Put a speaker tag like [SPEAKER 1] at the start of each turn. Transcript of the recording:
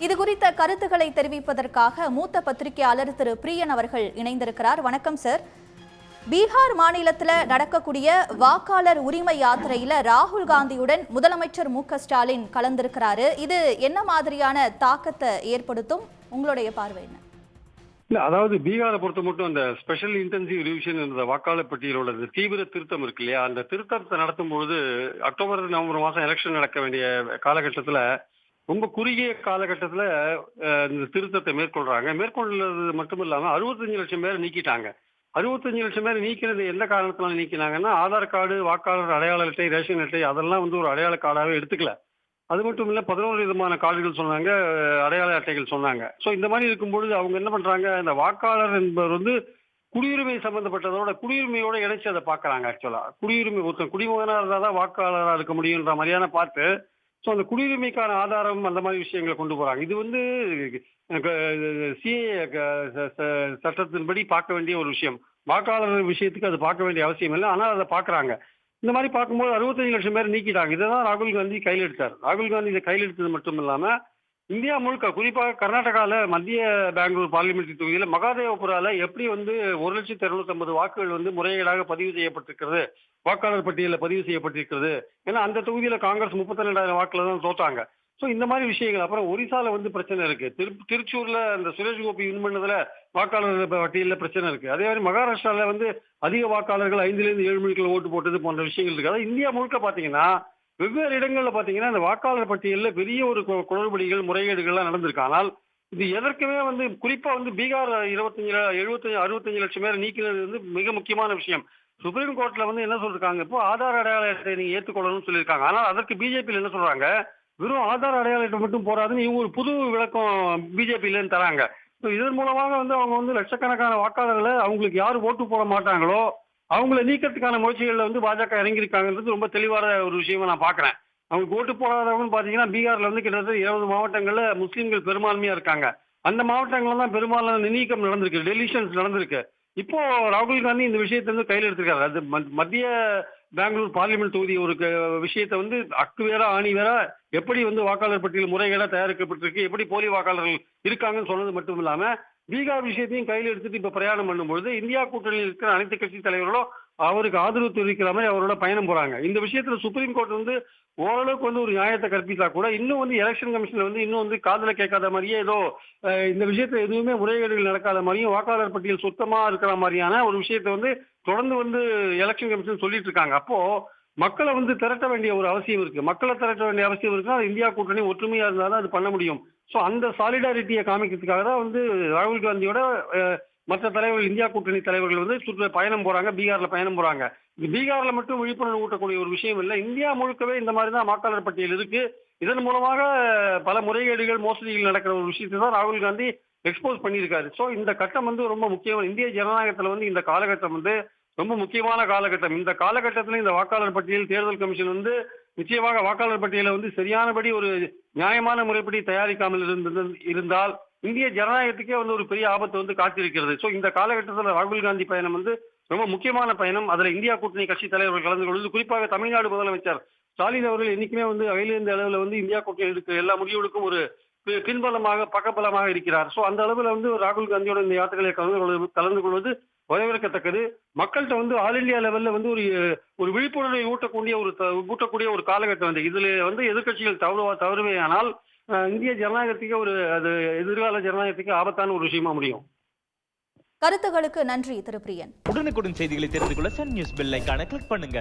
[SPEAKER 1] இது குறித்த கருத்துக்களை தெரிவிப்பதற்காக மூத்த பத்திரிகையாளர் திரு பிரியன் அவர்கள் இணைந்திருக்கிறார். வணக்கம் சார். பீகார் மாநிலத்தில் நடக்கக்கூடிய வாக்காளர் உரிமை யாத்திரையில ராகுல் காந்தியுடன் முதலமைச்சர் மு.க.ஸ்டாலின் கலந்திருக்கிறாரு. இது என்ன மாதிரியான தாக்கத்தை ஏற்படுத்தும்? உங்களுடைய பார்வை என்ன?
[SPEAKER 2] இல்ல, அதாவது பீகாரை பொறுத்த மட்டும் அந்த ஸ்பெஷல் இன்டென்சிவ் ரிவிஷன் என்ற வாக்காளர் பட்டியலோட தீவிர திருத்தம் இருக்கு இல்லையா, அந்த திருத்தத்தை நடத்தும் பொழுது அக்டோபர் நவம்பர் மாசம் எலெக்ஷன் நடக்க வேண்டிய காலகட்டத்தில் ரொம்ப குறுகிய காலகட்டத்தில் இந்த திருத்தத்தை மேற்கொள்றது மட்டும் இல்லாமல் 65 லட்சம் பேர் நீக்கிட்டாங்க. 65 லட்சம் பேர் நீக்கிறது எந்த காரணத்தினால நீக்கினாங்கன்னா, ஆதார் கார்டு, வாக்காளர் அடையாள அட்டை, ரேஷன் அட்டை அதெல்லாம் ஒரு அடையாள கார்டாகவே எடுத்துக்கல. அது மட்டும் இல்லை, 11 விதமான கார்டுகள் சொன்னாங்க, அடையாள அட்டைகள் சொன்னாங்க. ஸோ இந்த மாதிரி இருக்கும்பொழுது அவங்க என்ன பண்ணுறாங்க, இந்த வாக்காளர் என்பவர் குடியுரிமை சம்மந்தப்பட்டதோட குடியுரிமையோட இணைச்சு அதை பார்க்குறாங்க. ஆக்சுவலாக குடியுரிமை ஒருத்தன் குடிமகனாக இருந்தால் தான் வாக்காளராக இருக்க முடியுன்ற மாதிரியான பார்த்து ஸோ அந்த குடியுரிமைக்கான ஆதாரம் அந்த மாதிரி விஷயங்களை கொண்டு போகிறாங்க. இது சிஏ சட்டத்தின்படி பார்க்க வேண்டிய ஒரு விஷயம். வாக்காளர் விஷயத்துக்கு அது பார்க்க வேண்டிய அவசியம் இல்லை, ஆனால் அதை பார்க்குறாங்க. இந்த மாதிரி பார்க்கும்போது 65 லட்சம் பேர் நீக்கிட்டாங்க. இதை தான் ராகுல் காந்தி கையில் எடுத்தார். ராகுல் காந்தி இதை கையில் எடுத்தது மட்டும் இல்லாமல் இந்தியா முழுக்க, குறிப்பாக கர்நாடகாவில் மத்திய பெங்களூர் பார்லிமெண்ட் தொகுதியில் மகாதேவபுராவில் எப்படி 1,250,000 வாக்குகள் முறைகேடாக பதிவு செய்யப்பட்டிருக்கிறது, வாக்காளர் பட்டியலில் பதிவு செய்யப்பட்டிருக்கிறது. ஏன்னா அந்த தொகுதியில் காங்கிரஸ் 32,000 வாக்குல தான் தோத்தாங்க. ஸோ இந்த மாதிரி விஷயங்கள். அப்புறம் ஒரிசாவில் பிரச்சனை இருக்கு. திருச்சூர்ல அந்த சுரேஷ் கோபி வின் பண்ணதுல வாக்காளர் பட்டியலில் பிரச்சனை இருக்கு. அதே மாதிரி மகாராஷ்டிராவில் அதிக வாக்காளர்கள் 5லேருந்து 7 மணிக்குள்ள ஓட்டு போட்டது போன்ற விஷயங்கள் இருக்கு. அதாவது இந்தியா முழுக்க பார்த்தீங்கன்னா வெவ்வேறு இடங்களில் பார்த்தீங்கன்னா இந்த வாக்காளர் பட்டியலில் பெரிய ஒரு குளறுபடிகள், முறைகேடுகள்லாம் நடந்திருக்கு. ஆனால் இது எதற்குமே குறிப்பாக பீகார் 65 லட்சம் பேர் நீக்கிறது மிக முக்கியமான விஷயம். சுப்ரீம் கோர்ட்ல என்ன சொல்லிருக்காங்க, இப்போ ஆதார் அடையாள அட்டை நீங்க ஏற்றுக்கொள்ளணும்னு சொல்லியிருக்காங்க. ஆனால் அதற்கு பிஜேபியில் என்ன சொல்றாங்க, வெறும் ஆதார் அடையாள அட்டை மட்டும் போறாதுன்னு இவங்க ஒரு புது விளக்கம் பிஜேபியிலேருந்து தராங்க. ஸோ இதன் மூலமாக அவங்க லட்சக்கணக்கான வாக்காளர்களை அவங்களுக்கு யார் ஓட்டு போட மாட்டாங்களோ அவங்கள நீக்கிறதுக்கான முயற்சிகளில் பாஜக இறங்கியிருக்காங்கன்றது ரொம்ப தெளிவான ஒரு விஷயமா நான் பார்க்குறேன். அவங்களுக்கு ஓட்டு போடாதவங்கன்னு பார்த்தீங்கன்னா பீகாரில் கிட்டத்தட்ட 20 மாவட்டங்களில் முஸ்லீம்கள் பெரும்பான்மையாக இருக்காங்க. அந்த மாவட்டங்களில் தான் பெரும்பாலான நீக்கம் நடந்திருக்கு, டெலிஷன்ஸ் நடந்திருக்கு. இப்போ ராகுல் காந்தி இந்த விஷயத்தை கையில் எடுத்திருக்காரு. அது மத்திய பெங்களூர் பார்லிமெண்ட் தொகுதி ஒரு விஷயத்தை அக்கு வேற ஆணி வேற எப்படி வாக்காளர் பட்டியல் முறைகேடாக தயாரிக்கப்பட்டிருக்கு, எப்படி போலி வாக்காளர்கள் இருக்காங்கன்னு சொன்னது மட்டும் இல்லாம பீகார் விஷயத்தையும் கையில் எடுத்துட்டு இப்ப பிரயாணம் பண்ணும்பொழுது இந்தியா கூட்டணியில் இருக்கிற அனைத்து கட்சி தலைவர்களும் அவருக்கு ஆதரவு தெரிவிக்கிற மாதிரி அவரோட பயணம் போறாங்க. இந்த விஷயத்துல சுப்ரீம் கோர்ட் ஓரளவுக்கு ஒரு நியாயத்தை கற்பித்தா கூட இன்னும் எலெக்ஷன் கமிஷன்ல இன்னும் காதுல கேட்காத மாதிரியே ஏதோ இந்த விஷயத்துல எதுவுமே முறைகேடுகள் நடக்காத மாதிரியும் வாக்காளர் பட்டியல் சுத்தமா இருக்கிற மாதிரியான ஒரு விஷயத்தை தொடர்ந்து எலெக்ஷன் கமிஷன் சொல்லிட்டு இருக்காங்க. அப்போ மக்களை திரட்ட வேண்டிய ஒரு அவசியம் இருக்கு. மக்களை திரட்ட வேண்டிய அவசியம் இருக்குன்னா அது இந்தியா கூட்டணி ஒற்றுமையா இருந்தாலும் அது பண்ண முடியும். ஸோ அந்த சாலிடாரிட்டியை காமிக்கிறதுக்காக தான் ராகுல் காந்தியோட மற்ற தலைவர்கள், இந்தியா கூட்டணி தலைவர்கள் சுற்று பயணம் போறாங்க, பீகார்ல பயணம் போறாங்க. இது பீகார்ல மட்டும் விழிப்புணர்வு ஊட்டக்கூடிய ஒரு விஷயம் இல்லை, இந்தியா முழுக்கவே இந்த மாதிரி தான் வாக்காளர் பட்டியல் இருக்கு. இதன் மூலமாக பல முறைகேடுகள், மோசடிகள் நடக்கிற ஒரு விஷயத்தை தான் ராகுல் காந்தி எக்ஸ்போஸ் பண்ணியிருக்காரு. ஸோ இந்த கட்டம் ரொம்ப முக்கியம். இந்திய ஜனநாயகத்தில் இந்த காலகட்டம் ரொம்ப முக்கியமான காலகட்டம். இந்த காலகட்டத்தில் இந்த வாக்காளர் பட்டியல் தேர்தல் கமிஷன் நிச்சயமாக வாக்காளர் பட்டியலை சரியானபடி ஒரு நியாயமான முறைப்படி தயாரிக்காமல் இருந்தால் இந்திய ஜனநாயகத்துக்கே ஒரு பெரிய ஆபத்து காத்திருக்கிறது. ஸோ இந்த காலகட்டத்தில் ராகுல் காந்தி பயணம் ரொம்ப முக்கியமான பயணம். அதில் இந்தியா கூட்டணி கட்சி தலைவர்கள் கலந்து கொள்வது, குறிப்பாக தமிழ்நாடு முதலமைச்சர் ஸ்டாலின் அவர்கள் என்னைக்குமே அகில இந்திய அளவில் இந்தியா கூட்டணி எடுக்க எல்லா முடிவுகளுக்கும் ஒரு பின்பலமாக, பக்கபலமாக இருக்கிறார். ஸோ அந்த அளவில் ராகுல் காந்தியோட இந்த யாத்திரைகளை கலந்து கொள்வது வரவேற்கத்தக்கது. மக்கள்கிட்ட ஆல் இந்தியா லெவல்ல ஒரு விழிப்புணர்வை ஊட்டக்கூடிய ஒரு காலகட்டம். இதுல எதிர்கட்சிகள் தவறுவே ஆனால் இந்திய ஜனநாயகத்துக்கு அது எதிர்கால ஜனநாயகத்துக்கு ஆபத்தான ஒரு விஷயமா முடியும்.
[SPEAKER 1] கருத்துகளுக்கு நன்றி திரு பிரியன்.
[SPEAKER 3] உடனுக்குடன் செய்திகளை தெரிந்து கொள்ள சன் நியூஸ் பெல் ஐகானை கிளிக் பண்ணுங்க.